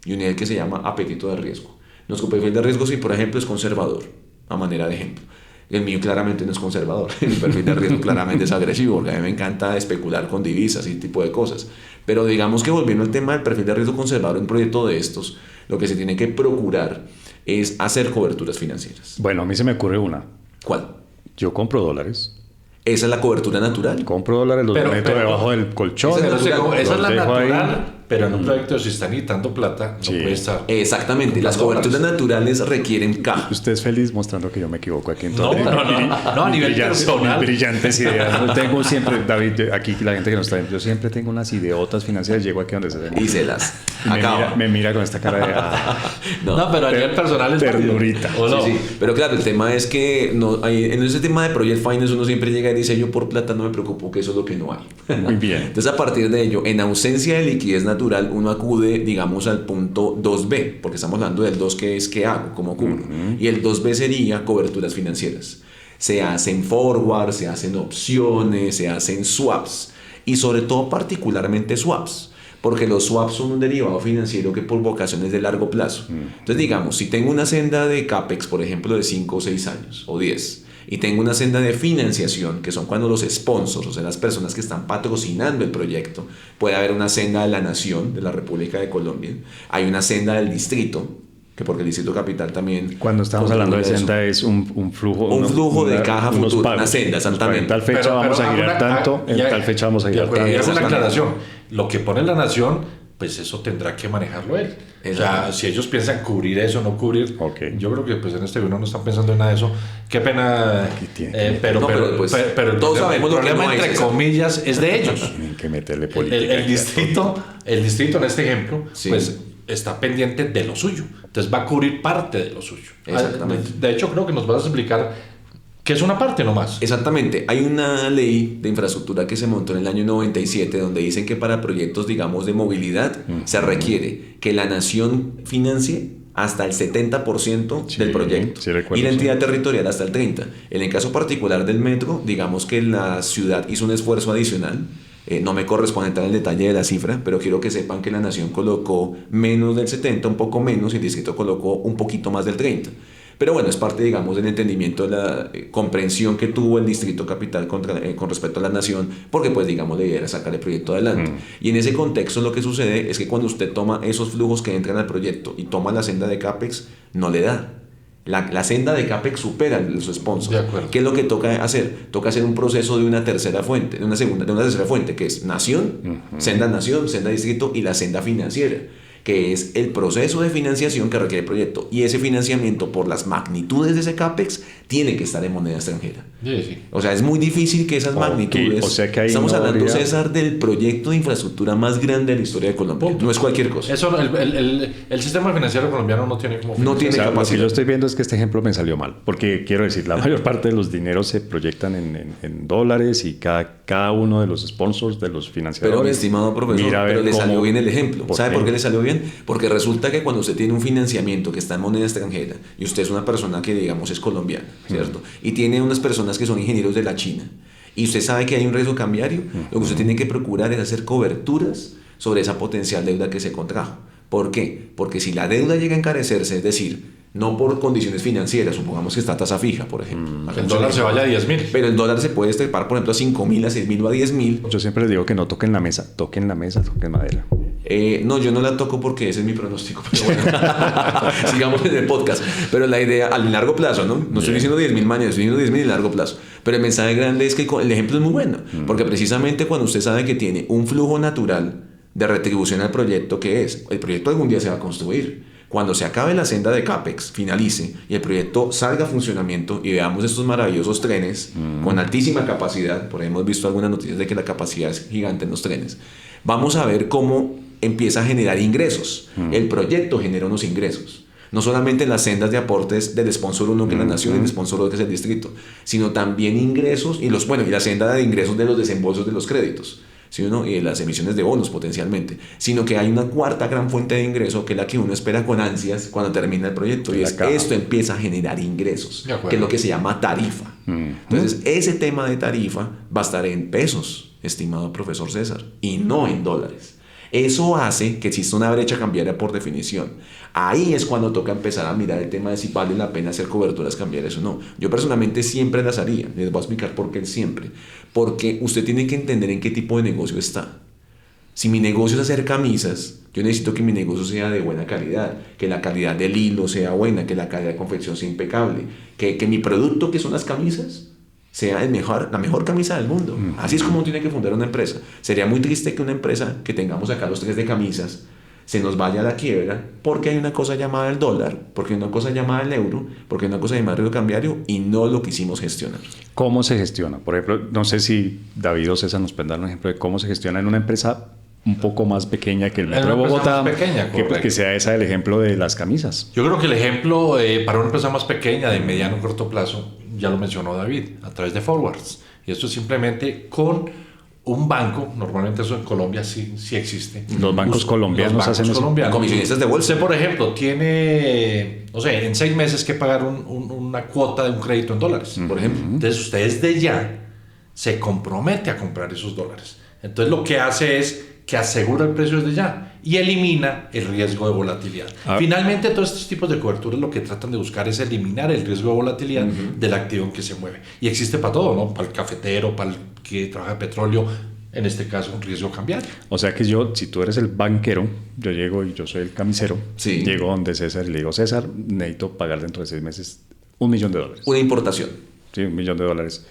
y un nivel que se llama apetito de riesgo. Nuestro perfil de riesgo, si por ejemplo es conservador, a manera de ejemplo. El mío claramente no es conservador, mi perfil de riesgo claramente es agresivo, porque a mí me encanta especular con divisas y ese tipo de cosas. Pero digamos que volviendo al tema del perfil de riesgo conservador en un proyecto de estos, lo que se tiene que procurar es hacer coberturas financieras. Bueno, a mí se me ocurre una. ¿Cuál? Yo compro dólares. Esa es la cobertura natural. Compro dólares, los meto debajo del colchón. Esa es la natural, ahí. pero en un proyecto si están necesitando plata, no puede estar. Exactamente, las coberturas naturales requieren caja. Usted es feliz mostrando que yo me equivoco aquí en todo. No, a nivel personal. Brillantes ideas. Yo tengo siempre, David, aquí la gente que nos está viendo, yo siempre tengo unas ideotas financieras, llego aquí donde se ven. Y se las acaba. Me mira con esta cara de... No, pero a nivel personal es ternurita. Sí. Pero claro, el tema es que en ese tema de Project Finance uno siempre llega y dice, yo por plata no me preocupo, que eso es lo que no hay. Muy bien. Entonces, a partir de ello, en ausencia de liquidez natural, uno acude, digamos, al punto 2B, porque estamos hablando del 2, que es ¿qué hago? ¿Cómo cubro? Y el 2B sería coberturas financieras. Se hacen forwards, se hacen opciones, se hacen swaps, y sobre todo particularmente swaps, porque los swaps son un derivado financiero que por vocaciones de largo plazo. Entonces, digamos, si tengo una senda de CAPEX, por ejemplo, de 5 o 6 años, o 10, y tengo una senda de financiación, que son cuando los sponsors, o sea, las personas que están patrocinando el proyecto, puede haber una senda de la Nación, de la República de Colombia, hay una senda del distrito, que porque el Distrito Capital también... Cuando estamos hablando de senda es un flujo... Un flujo de caja futuro, una senda, exactamente. En tal fecha vamos a girar tanto, en tal fecha vamos a girar tanto. Pero es una aclaración. Lo que pone la Nación, pues eso tendrá que manejarlo él. O sea, si ellos piensan cubrir eso o no cubrir, yo creo que pues en este gobierno no están pensando en nada de eso. Qué pena, pero todos sabemos el lo que problema, no entre comillas, es de ellos. Tienen que meterle política. El distrito en este ejemplo, pues está pendiente de lo suyo. Entonces va a cubrir parte de lo suyo. Exactamente. De hecho, creo que nos vas a explicar que es una parte nomás. Exactamente. Hay una ley de infraestructura que se montó en el año 97 donde dicen que para proyectos, digamos, de movilidad se requiere que la nación financie hasta el 70% del proyecto y la entidad territorial hasta el 30%. En el caso particular del metro, digamos que la ciudad hizo un esfuerzo adicional. No me corresponde entrar en el detalle de la cifra, pero quiero que sepan que la nación colocó menos del 70%, un poco menos, y el distrito colocó un poquito más del 30%. Pero bueno, es parte, digamos, del entendimiento de la comprensión que tuvo el Distrito Capital con respecto a la nación, porque pues, digamos, la idea era sacar el proyecto adelante. Y en ese contexto lo que sucede es que cuando usted toma esos flujos que entran al proyecto y toma la senda de CAPEX, no le da. La senda de CAPEX supera a los sponsors. ¿Qué es lo que toca hacer? Toca hacer un proceso de una tercera fuente, de una tercera fuente, que es nación, senda distrito y la senda financiera, que es el proceso de financiación que requiere el proyecto. Y ese financiamiento, por las magnitudes de ese CAPEX, tiene que estar en moneda extranjera. O sea, es muy difícil que esas magnitudes... O sea que estamos hablando, César, del proyecto de infraestructura más grande de la historia de Colombia. No es cualquier cosa. Eso, el sistema financiero colombiano no tiene como... No tiene capacidad. Lo que yo estoy viendo es que este ejemplo me salió mal. Porque, quiero decir, la mayor parte de los dineros se proyectan en dólares y cada uno de los sponsors, de los financiadores... Pero, mi estimado profesor, pero le salió bien el ejemplo. ¿Sabe por qué le salió bien? Porque resulta que cuando usted tiene un financiamiento que está en moneda extranjera y usted es una persona que, digamos, es colombiana, ¿cierto? Y tiene unas personas que son ingenieros de la China y usted sabe que hay un riesgo cambiario, lo que usted tiene que procurar es hacer coberturas sobre esa potencial deuda que se contrajo. ¿Por qué? Porque si la deuda llega a encarecerse, es decir, no por condiciones financieras, supongamos que está a tasa fija, por ejemplo. El dólar se vaya a 10.000. Pero el dólar se puede estrepar, por ejemplo, a 5.000, a 6.000 o a 10.000. Yo siempre les digo que no toquen la mesa, toquen madera. No, yo no la toco porque ese es mi pronóstico. Pero bueno, sigamos en el podcast. Pero la idea, a largo plazo, ¿no? No estoy diciendo 10.000 mañana, estoy diciendo 10.000 a largo plazo. Pero el mensaje grande es que el ejemplo es muy bueno. Porque precisamente cuando usted sabe que tiene un flujo natural de retribución al proyecto, que es, el proyecto algún día se va a construir. Cuando se acabe la senda de CAPEX, finalice y el proyecto salga a funcionamiento y veamos estos maravillosos trenes con altísima capacidad, por ahí hemos visto algunas noticias de que la capacidad es gigante en los trenes, vamos a ver cómo empieza a generar ingresos. El proyecto genera unos ingresos. No solamente las sendas de aportes del sponsor 1 que es la nación y el sponsor 2 que es el distrito, sino también ingresos y la senda de ingresos de los desembolsos de los créditos, ¿sí o no? Y de las emisiones de bonos potencialmente, sino que hay una cuarta gran fuente de ingreso que es la que uno espera con ansias cuando termina el proyecto, y es esto empieza a generar ingresos, que es lo que se llama tarifa. Entonces ese tema de tarifa va a estar en pesos, estimado profesor César, y no en dólares. Eso hace que exista una brecha cambiaria por definición. Ahí es cuando toca empezar a mirar el tema de si vale la pena hacer coberturas cambiarias o no. Yo personalmente siempre las haría. Les voy a explicar por qué siempre. Porque usted tiene que entender en qué tipo de negocio está. Si mi negocio es hacer camisas, yo necesito que mi negocio sea de buena calidad, que la calidad del hilo sea buena, que la calidad de confección sea impecable, que mi producto, que son las camisas, sea la mejor camisa del mundo. Así es como uno tiene que fundar una empresa. Sería muy triste que una empresa que tengamos acá los 3 de camisas se nos vaya a la quiebra porque hay una cosa llamada el dólar, porque hay una cosa llamada el euro, porque hay una cosa llamada el riesgo cambiario y no lo quisimos gestionar. ¿Cómo se gestiona? Por ejemplo, no sé si David o César nos pueden dar un ejemplo de cómo se gestiona en una empresa un poco más pequeña que el Metro de Bogotá, que sea esa el ejemplo de las camisas. Yo creo que el ejemplo para una empresa más pequeña, de mediano o corto plazo, ya lo mencionó David, a través de forwards. Y esto es simplemente con un banco, normalmente eso en Colombia sí existe. Los bancos colombianos hacen eso. Comisionistas de bolsa. Usted, por ejemplo, tiene, no sé, en 6 meses que pagar una cuota de un crédito en dólares, por ejemplo. Entonces usted desde ya se compromete a comprar esos dólares. Entonces lo que hace es que asegura el precio desde ya y elimina el riesgo de volatilidad. Finalmente, todos estos tipos de coberturas lo que tratan de buscar es eliminar el riesgo de volatilidad del activo en que se mueve. Y existe para todo, ¿no? Para el cafetero, para el que trabaja petróleo, en este caso un riesgo cambiario. O sea que si tú eres el banquero, yo llego y yo soy el camisero, llego donde César y le digo, César, necesito pagar dentro de 6 meses $1.000.000. Una importación. Sí, $1.000.000.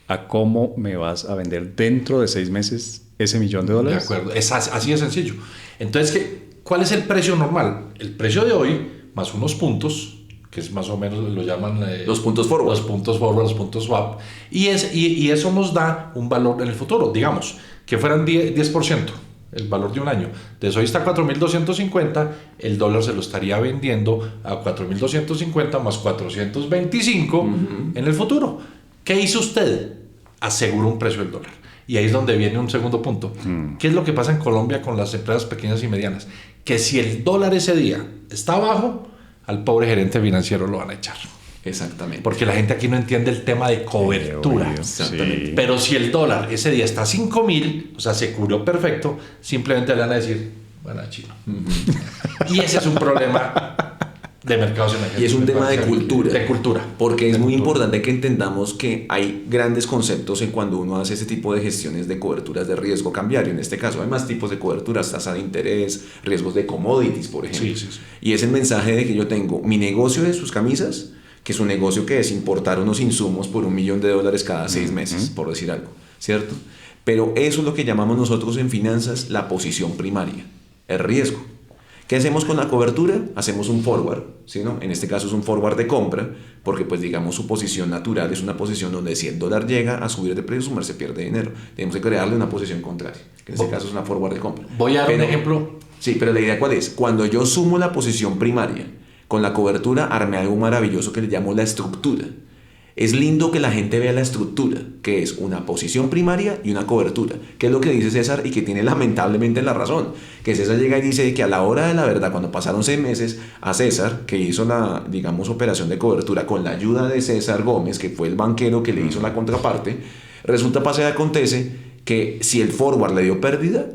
¿A cómo me vas a vender dentro de 6 meses ese $1.000.000? De acuerdo, es así de sencillo. Entonces, ¿cuál es el precio normal? El precio de hoy más unos puntos, que es más o menos lo llaman los puntos forward. Los puntos forward, los puntos swap. Y eso nos da un valor en el futuro. Digamos que fueran 10% el valor de un año. Entonces hoy está a 4.250, el dólar se lo estaría vendiendo a 4.250 más 425 en el futuro. ¿Qué hizo usted? Aseguró un precio del dólar. Y ahí es donde viene un segundo punto. ¿Qué es lo que pasa en Colombia con las empresas pequeñas y medianas? Que si el dólar ese día está bajo, al pobre gerente financiero lo van a echar. Exactamente. Porque la gente aquí no entiende el tema de cobertura. Exactamente. Sí. Pero si el dólar ese día está a 5.000, o sea, se cubrió perfecto, simplemente le van a decir, bueno, chino. Y ese es un problema de mercados emergentes. Y es un tema de cultura. De cultura. Porque es muy cultura. importante que entendamos que hay grandes conceptos en cuando uno hace ese tipo de gestiones de coberturas de riesgo cambiario. En este caso hay más tipos de coberturas, tasa de interés, riesgos de commodities, por ejemplo. Sí. Y es el mensaje de que yo tengo mi negocio de sus camisas, que es un negocio que es importar unos insumos por $1.000.000 cada 6 meses, por decir algo, ¿cierto? Pero eso es lo que llamamos nosotros en finanzas la posición primaria, el riesgo. ¿Qué hacemos con la cobertura? Hacemos un forward, ¿sí, no? En este caso es un forward de compra, porque pues digamos su posición natural es una posición donde si el dólar llega a subir de precio, su merced pierde dinero. Tenemos que crearle una posición contraria, que en este caso es una forward de compra. Voy a dar un ejemplo. Sí, pero la idea ¿cuál es? Cuando yo sumo la posición primaria con la cobertura, armé algo maravilloso que le llamo la estructura. Es lindo que la gente vea la estructura, que es una posición primaria y una cobertura, que es lo que dice César y que tiene lamentablemente la razón, que César llega y dice que a la hora de la verdad, cuando pasaron 6 meses, a César, que hizo la, digamos, operación de cobertura con la ayuda de César Gómez, que fue el banquero que le hizo la contraparte, resulta, pasa y acontece que si el forward le dio pérdida,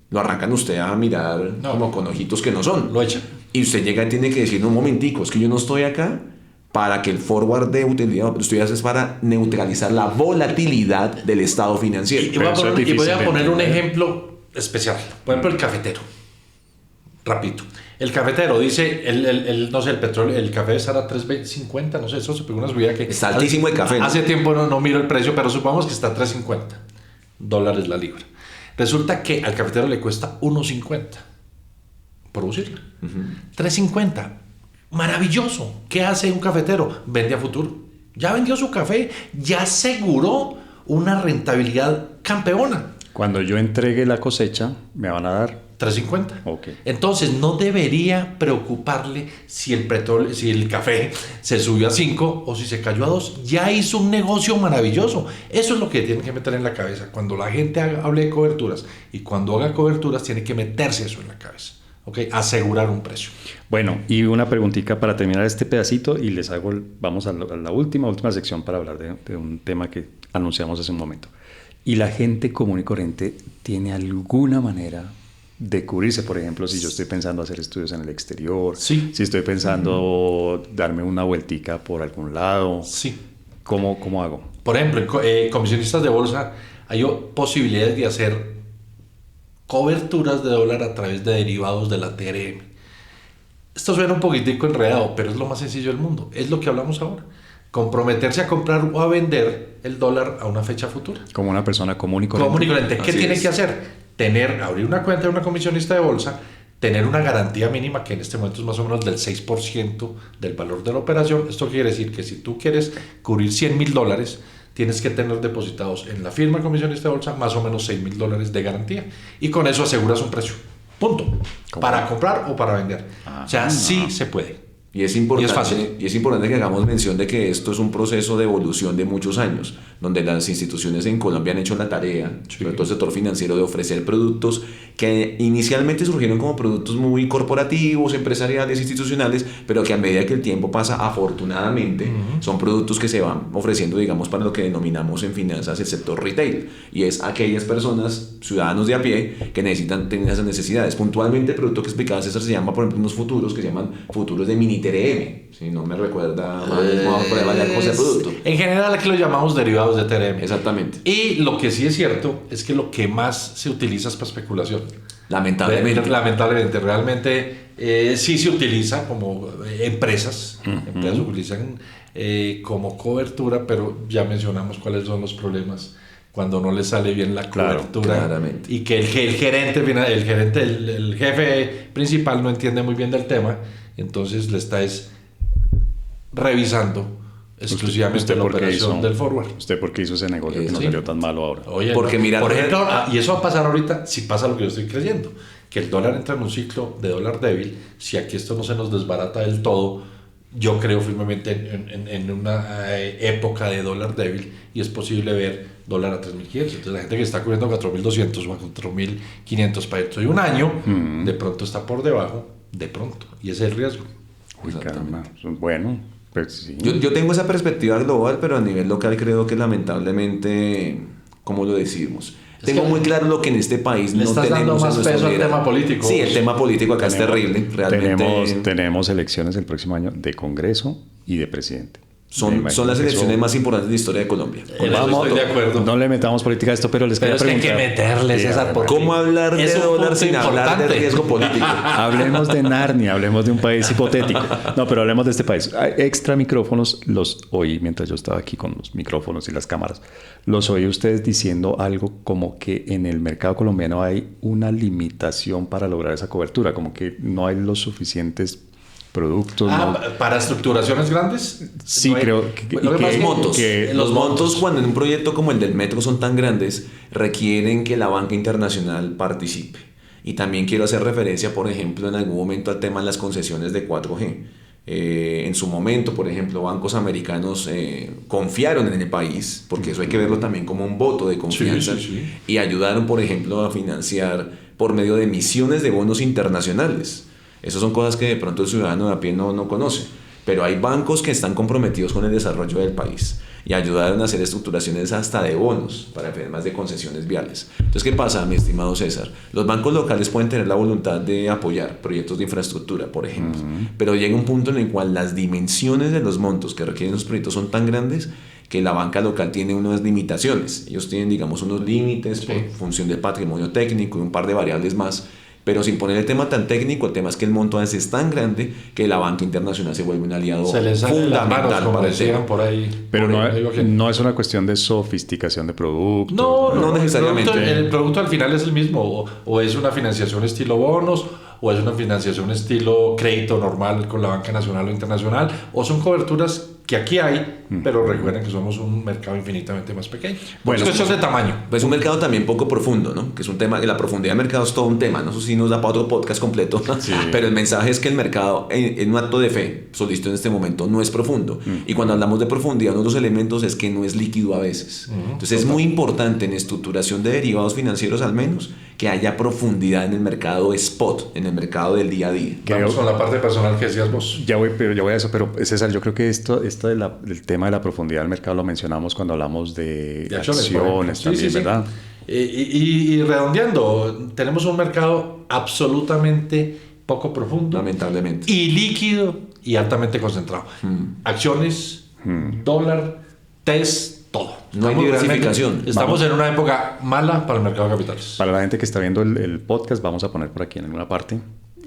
lo arrancan usted a mirar como con ojitos que no son. Lo echan. Y usted llega y tiene que decir, no, un momentico, es que yo no estoy acá para que el forward de utilidad, estoy es para neutralizar la volatilidad del estado financiero. Y voy a poner un ejemplo especial. Por ejemplo, el cafetero. Rapidito. El cafetero dice, no sé, el petróleo, el café estará a $3.50, no sé, eso se pegó una subida que... Está altísimo el café. Hace tiempo no miro el precio, pero supongamos que está a $3.50 la libra. Resulta que al cafetero le cuesta $1.50 producirla. 3.50. Maravilloso. ¿Qué hace un cafetero? Vende a futuro. Ya vendió su café, ya aseguró una rentabilidad campeona. Cuando yo entregue la cosecha, me van a dar 3.50. Okay. Entonces no debería preocuparle si el petróleo, si el café se subió a 5 o si se cayó a 2. Ya hizo un negocio maravilloso. Eso es lo que tienen que meter en la cabeza. Cuando la gente hable de coberturas y cuando haga coberturas tiene que meterse eso en la cabeza. Okay, asegurar un precio. Bueno, y una preguntita para terminar este pedacito y les hago, vamos a la última sección para hablar de un tema que anunciamos hace un momento. ¿Y la gente común y corriente tiene alguna manera de cubrirse? Por ejemplo, si yo estoy pensando hacer estudios en el exterior, sí. Si estoy pensando darme una vueltica por algún lado, sí. ¿Cómo hago? Por ejemplo, en comisionistas de bolsa hay posibilidades de hacer coberturas de dólar a través de derivados de la TRM. Esto suena un poquitico enredado, pero es lo más sencillo del mundo. Es lo que hablamos ahora. Comprometerse a comprar o a vender el dólar a una fecha futura. Como una persona común y corriente. Común y corriente. ¿Qué tiene que hacer? Abrir una cuenta de una comisionista de bolsa, tener una garantía mínima que en este momento es más o menos del 6% del valor de la operación. Esto quiere decir que si tú quieres cubrir $100,000, tienes que tener depositados en la firma comisionista de bolsa más o menos $6,000 de garantía. Y con eso aseguras un precio. Punto. Para comprar o para vender. O sea, sí se puede. Y es importante, fácil. Y es importante que hagamos mención de que esto es un proceso de evolución de muchos años, donde las instituciones en Colombia han hecho la tarea, sobre todo el sector financiero, de ofrecer productos que inicialmente surgieron como productos muy corporativos, empresariales, institucionales, pero que a medida que el tiempo pasa, afortunadamente, son productos que se van ofreciendo, digamos, para lo que denominamos en finanzas el sector retail, y es aquellas personas, ciudadanos de a pie, que necesitan tener esas necesidades. Puntualmente, el producto que explicaba César se llama, por ejemplo, unos futuros que se llaman futuros de mini TRM, si no me recuerda mal, por ahí vaya cosa de producto. En general aquí lo llamamos derivados de TRM. Exactamente. Y lo que sí es cierto es que lo que más se utiliza es para especulación. Lamentablemente, realmente sí se utiliza como empresas utilizan como cobertura, pero ya mencionamos cuáles son los problemas cuando no le sale bien la cobertura, claramente. Y que el jefe principal no entiende muy bien del tema, entonces le está revisando exclusivamente la operación del forward. ¿Usted por qué hizo ese negocio que no salió tan malo ahora? Oye, porque mira, por ejemplo, y eso va a pasar ahorita si pasa lo que yo estoy creyendo, que el dólar entra en un ciclo de dólar débil. Si aquí esto no se nos desbarata del todo, yo creo firmemente en una época de dólar débil, y es posible ver dólar a 3.500. Entonces la gente que está cubriendo 4.200 o a 4.500 para dentro de un año, de pronto está por debajo, de pronto, y ese es el riesgo. Bueno, pues sí. Yo tengo esa perspectiva global, pero a nivel local creo que lamentablemente, ¿cómo lo decimos? Tengo muy claro lo que en este país no tenemos. Dando más peso al tema político. Sí, el tema político acá es terrible. Realmente tenemos elecciones el próximo año de Congreso y de presidente. Son las elecciones más importantes de la historia de Colombia. Vamos, estoy de acuerdo. No le metamos política a esto, pero les quería preguntar. Hay que meterle, César. ¿Cómo hablar de dólar sin hablar de riesgo político? Hablemos de Narnia, hablemos de un país hipotético. No, pero hablemos de este país. Extra micrófonos, los oí mientras yo estaba aquí con los micrófonos y las cámaras. Los oí ustedes diciendo algo como que en el mercado colombiano hay una limitación para lograr esa cobertura, como que no hay los suficientes productos. ¿Para estructuraciones grandes? Sí, creo que los montos cuando en un proyecto como el del metro son tan grandes, requieren que la banca internacional participe. Y también quiero hacer referencia, por ejemplo, en algún momento al tema de las concesiones de 4G. En su momento, por ejemplo, bancos americanos confiaron en el país, porque eso hay que verlo también como un voto de confianza, y ayudaron, por ejemplo, a financiar por medio de emisiones de bonos internacionales. Esas son cosas que de pronto el ciudadano de a pie no conoce, pero hay bancos que están comprometidos con el desarrollo del país y ayudaron a hacer estructuraciones hasta de bonos para temas de concesiones viales. Entonces, ¿qué pasa, mi estimado César? Los bancos locales pueden tener la voluntad de apoyar proyectos de infraestructura, por ejemplo, pero llega un punto en el cual las dimensiones de los montos que requieren los proyectos son tan grandes que la banca local tiene unas limitaciones. Ellos tienen, digamos, unos límites por función del patrimonio técnico y un par de variables más. Pero sin poner el tema tan técnico, el tema es que el monto a veces es tan grande que la banca internacional se vuelve un aliado fundamental para el tema. Por ahí. Pero no es una cuestión de sofisticación de productos. No necesariamente. El producto al final es el mismo. O es una financiación estilo bonos, o es una financiación estilo crédito normal con la banca nacional o internacional, o son coberturas que aquí hay, pero recuerden que somos un mercado infinitamente más pequeño. Bueno, Es cuestión de tamaño. Pues un mercado también poco profundo, ¿no? Que es un tema, la profundidad del mercado es todo un tema, ¿no? Eso sí nos da para otro podcast completo, Sí. pero el mensaje es que el mercado, en un acto de fe, solito en este momento, no es profundo. Y cuando hablamos de profundidad, uno de los elementos es que no es líquido a veces. Entonces es muy importante en estructuración de derivados financieros al menos, que haya profundidad en el mercado spot, en el mercado del día a día. Vamos con la parte personal que decías vos. Ya voy a eso, pero César, yo creo que esto del tema de la profundidad del mercado lo mencionamos cuando hablamos de acciones Sí, también, sí. ¿verdad? Y redondeando, tenemos un mercado absolutamente poco profundo, Lamentablemente. y líquido y altamente concentrado. Acciones, dólar, TES, todo. No hay Estamos diversificación. realmente- Estamos en una época mala para el mercado de capitales. Para la gente que está viendo el podcast, vamos a poner por aquí en alguna parte,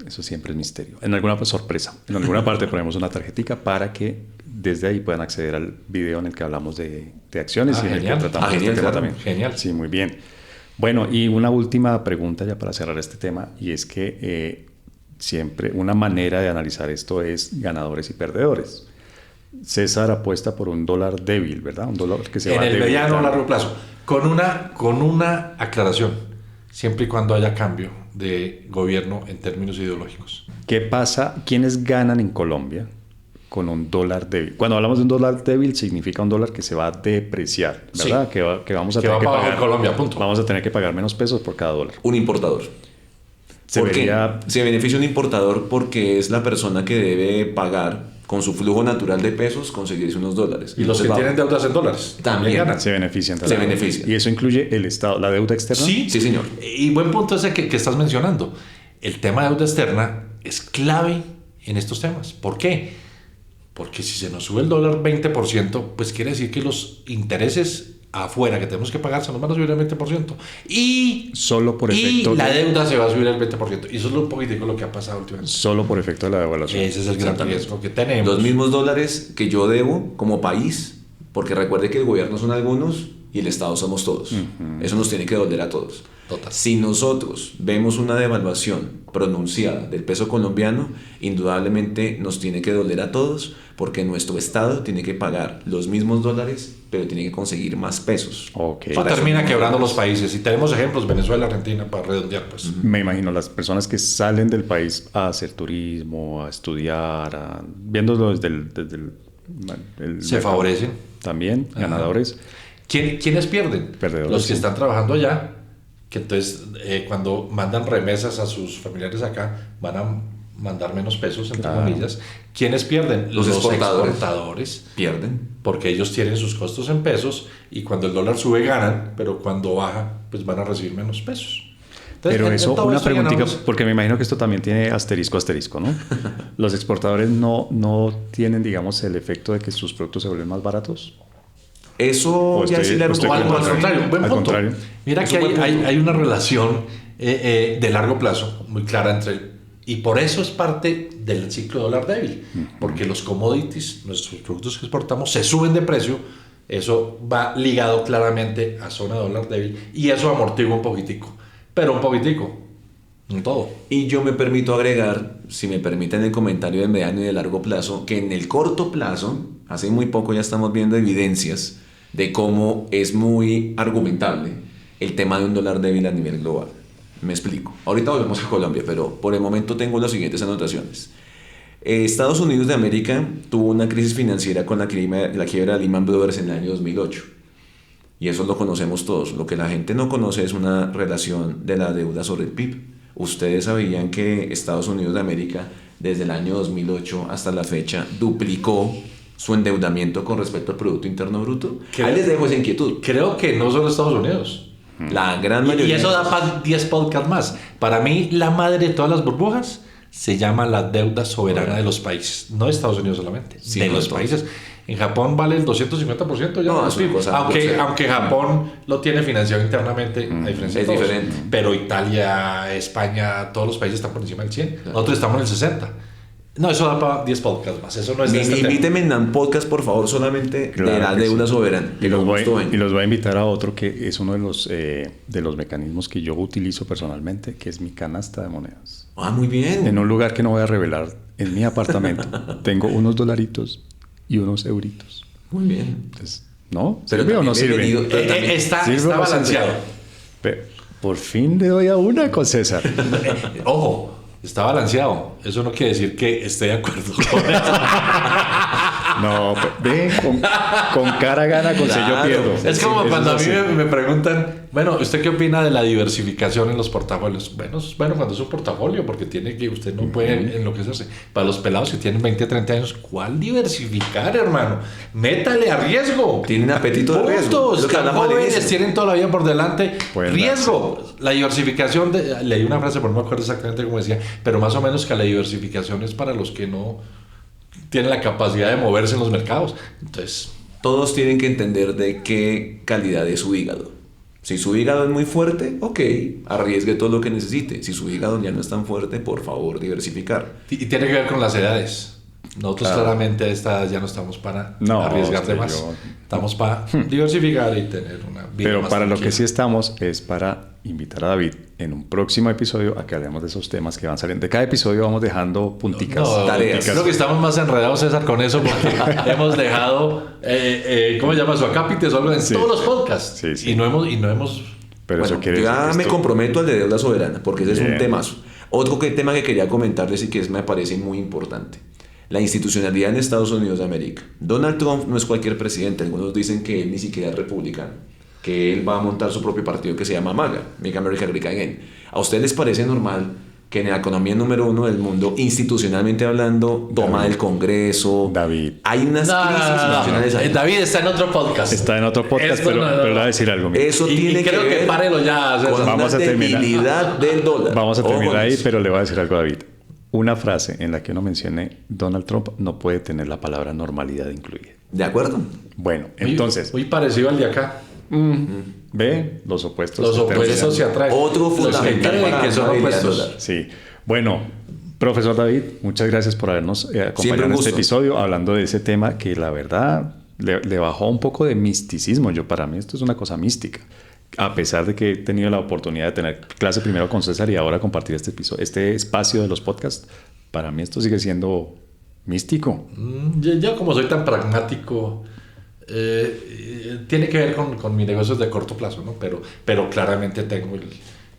eso siempre es misterio, en alguna sorpresa, en alguna parte ponemos una tarjetica para que desde ahí puedan acceder al video en el que hablamos de acciones y en el Genial. que tratamos Genial, este tema claro. también. Genial. Sí, muy bien. Bueno, y una última pregunta ya para cerrar este tema, y es que siempre una manera de analizar esto es ganadores y perdedores. César apuesta por un dólar débil, ¿verdad? Un dólar que se En va el mediano o debilitando. largo plazo, con una aclaración, siempre y cuando haya cambio de gobierno en términos ideológicos. ¿Qué pasa? ¿Quiénes ganan en Colombia con un dólar débil? Cuando hablamos de un dólar débil, significa un dólar que se va a depreciar, ¿verdad? Sí. Que vamos a Que tener va que para abajo pagar. en Colombia, punto. Vamos a tener que pagar menos pesos por cada dólar. Un importador. Se ¿Por qué? vería- Se beneficia un importador porque es la persona que debe pagar con su flujo natural de pesos conseguirse unos dólares. Y los que Entonces, tienen deudas en dólares También. ganan. Se benefician Se también. benefician. Y eso incluye el Estado, la deuda externa. Sí, Sí, señor. Y buen punto ese que estás mencionando. El tema de deuda externa es clave en estos temas. ¿Por qué? Porque si se nos sube el dólar 20%, pues quiere decir que los intereses afuera que tenemos que pagar se nos van a subir el 20%. Y Solo por efecto la de- deuda se va a subir el 20%. Y eso es lo poquitico lo que ha pasado últimamente. Solo por efecto de la devaluación. Ese es el gran Exactamente. riesgo que tenemos. Los mismos dólares que yo debo como país, porque recuerde que el gobierno son algunos y el Estado somos todos. Eso nos tiene que doler a todos. Total. Si nosotros vemos una devaluación pronunciada del peso colombiano, indudablemente nos tiene que doler a todos porque nuestro Estado tiene que pagar los mismos dólares, pero tiene que conseguir más pesos. Ok. Eso termina quebrando los países. Y tenemos ejemplos, Venezuela, Argentina, para redondear, pues. Me imagino las personas que salen del país a hacer turismo, a estudiar, viéndolo desde el Se mercado. favorecen. También, ganadores. ¿Quiénes pierden? Perdedores, Los que sí. están trabajando allá, que entonces cuando mandan remesas a sus familiares acá, van a mandar menos pesos, entre Claro. comillas. ¿Quiénes pierden? Los exportadores. exportadores, Pierden. porque ellos tienen sus costos en pesos y cuando el dólar sube ganan, pero cuando baja, pues van a recibir menos pesos. Entonces, Pero en eso, todo una esto preguntita, ganamos. porque me imagino que esto también tiene asterisco, ¿no? Los exportadores no tienen, digamos, el efecto de que sus productos se vuelven más baratos. Eso O ya estoy- es largo o estoy O al plazo. contrario, buen Al punto. contrario. Mira Es que un buen punto. hay una relación de largo plazo muy clara entre... Y por eso es parte del ciclo dólar débil. Porque los commodities, nuestros productos que exportamos, se suben de precio. Eso va ligado claramente a zona dólar débil. Y eso amortigua un poquitico. Pero un poquitico. No todo. Y yo me permito agregar, si me permiten el comentario de mediano y de largo plazo, que en el corto plazo, hace muy poco ya estamos viendo evidencias de cómo es muy argumentable el tema de un dólar débil a nivel global. Me explico. Ahorita volvemos a Colombia, pero por el momento tengo las siguientes anotaciones. Estados Unidos de América tuvo una crisis financiera con la quiebra de Lehman Brothers en el año 2008. Y eso lo conocemos todos. Lo que la gente no conoce es una relación de la deuda sobre el PIB. Ustedes sabían que Estados Unidos de América desde el año 2008 hasta la fecha duplicó su endeudamiento con respecto al Producto Interno Bruto. Ahí les dejo esa inquietud. Creo que no solo Estados Unidos. La gran mayoría. Y eso da para 10 podcasts más. Para mí, la madre de todas las burbujas se llama la deuda soberana de los países. No de Estados Unidos solamente, Sí, de no los de todos. países. En Japón vale el 250% ya. No, del es una PIB. cosa aunque grosera. Japón lo tiene financiado internamente, a diferencia Es de todos. diferente. Pero Italia, España, todos los países están por encima del 100. Nosotros estamos en el 60. No, eso da para 10 podcasts más. Eso no es de este tema. Invíteme en un podcast, por favor, solamente de Claro la que deuda sí. soberana. Y los, voy, Con gusto, y los voy a invitar a otro que es uno de los mecanismos que yo utilizo personalmente, que es mi canasta de monedas. Ah, muy bien. En un lugar que no voy a revelar, en mi apartamento, tengo unos dolaritos y unos euritos. Muy bien. Entonces, ¿no? Pero ¿Sirve o no también sirve? bienvenido, pero también- Está ¿Sirve o no balanceado. sirve? Por fin le doy a una con César. Ojo, está balanceado. Eso no quiere decir que esté de acuerdo con eso. No, ve, con cara gana, con sello Claro. pierdo. Es como Sí, cuando a eso mí es así. me preguntan, bueno, ¿usted qué opina de la diversificación en los portafolios? Bueno, es bueno cuando es un portafolio, porque tiene que, usted no puede enloquecerse. Para los pelados que tienen 20, 30 años, ¿cuál diversificar, hermano? Métale a riesgo. Tienen apetito de riesgo. Es Puntos, lo que están hablamos al jóvenes, inicio. tienen toda la vida por delante. Pueden Riesgo. La diversificación, leí una frase, pero no me acuerdo exactamente cómo decía, pero más o menos que la diversificación es para los que no tienen la capacidad de moverse en los mercados. Entonces, Todos tienen que entender de qué calidad es su hígado. Si su hígado es muy fuerte, ok, arriesgue todo lo que necesite. Si su hígado ya no es tan fuerte, por favor, diversificar. y tiene que ver con las edades. Nosotros claramente a esta edad ya no estamos para No, arriesgar es de que más. yo- Estamos para diversificar y tener una vida Pero más para lo que tranquila. sí estamos es para invitar a David en un próximo episodio a que hablemos de esos temas que van saliendo. De cada episodio vamos dejando punticas. No, tareas. creo que estamos más enredados, César, con eso porque hemos dejado, ¿cómo se llama eso? Acápites o algo en Sí. todos los podcasts. Sí, sí. Y no hemos Pero Bueno, eso quiere yo decir ya que me esto- comprometo al de deuda soberana, porque ese es Bien. un temazo. Otro tema que quería comentarles y que me parece muy importante. La institucionalidad en Estados Unidos de América. Donald Trump no es cualquier presidente. Algunos dicen que él ni siquiera es republicano. Que él va a montar su propio partido que se llama MAGA, Make America Great Again. ¿A ustedes les parece normal que en la economía número uno del mundo, institucionalmente hablando, toma David. del Congreso, David. hay unas crisis institucionales ahí? David está en otro podcast. Está en otro podcast, Esto pero, no, no, pero le no. voy a decir algo. mira. Eso Y tiene creo que que ver párelo ya, César. con Vamos una a terminar. debilidad del dólar. Vamos a Ojo terminar con ahí, eso. pero le voy a decir algo a David. Una frase en la que uno mencione Donald Trump no puede tener la palabra normalidad incluida. ¿De acuerdo? Bueno, Muy- entonces, Muy parecido al de acá. ve los opuestos. Los se opuestos terminan. se atraen. Otro Los que fundamental creen para que son la debilidad del opuestos. dólar. Sí. Bueno, profesor David, muchas gracias por habernos Siempre acompañado un en este gusto. episodio hablando de ese tema que la verdad le bajó un poco de misticismo. Para mí esto es una cosa mística. A pesar de que he tenido la oportunidad de tener clase primero con César y ahora compartir este espacio de los podcasts, para mí esto sigue siendo místico. Yo como soy tan pragmático, tiene que ver con mis negocios de corto plazo, ¿no? Pero claramente tengo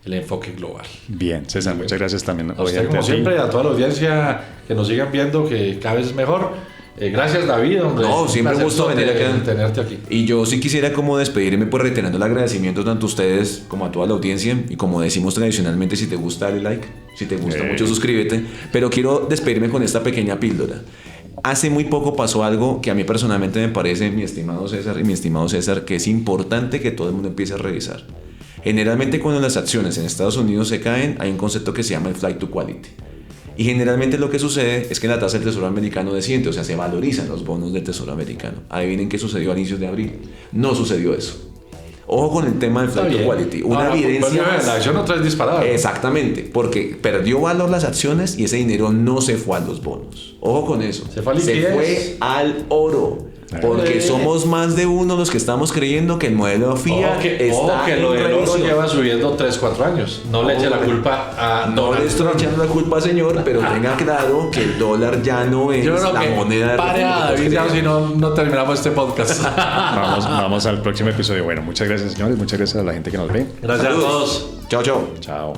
el enfoque global. Bien, César, muchas gracias también. A usted, obviamente, como a ti. siempre, a toda la audiencia que nos sigan viendo, que cada vez es mejor. Gracias, David. Hombre. No, siempre un gusto venir acá. tenerte aquí. Y yo sí quisiera como despedirme pues reiterando el agradecimiento tanto a ustedes como a toda la audiencia y como decimos tradicionalmente, si te gusta dale like, si te gusta mucho suscríbete, pero quiero despedirme con esta pequeña píldora. Hace muy poco pasó algo que a mí personalmente me parece, mi estimado César, que es importante que todo el mundo empiece a revisar. Generalmente cuando las acciones en Estados Unidos se caen, hay un concepto que se llama el flight to quality. Y generalmente lo que sucede es que la tasa del Tesoro americano desciende, o sea, se valorizan los bonos del Tesoro americano. Adivinen qué sucedió a inicios de abril. No sucedió eso. Ojo con el tema del Está flight to bien. quality. Una Ahora, evidencia pues, más. la acción otra vez disparada, ¿no? Exactamente, porque perdió valor las acciones y ese dinero no se fue a los bonos. Ojo con eso. Se fue a liquidez. fue al oro. Porque Eh. somos más de uno los que estamos creyendo que el modelo FIA está que en lo del oro revisión. lleva subiendo 3-4 años. No le eche la culpa a No Donald le estoy Trump. echando la culpa al señor, pero tenga claro que el dólar ya no es Yo creo la que moneda de pare a David ya, si no terminamos este podcast. Vamos al próximo episodio. Bueno, muchas gracias, señores. Muchas gracias a la gente que nos ve. Gracias Saludos. a todos. Chao, chao. Chao.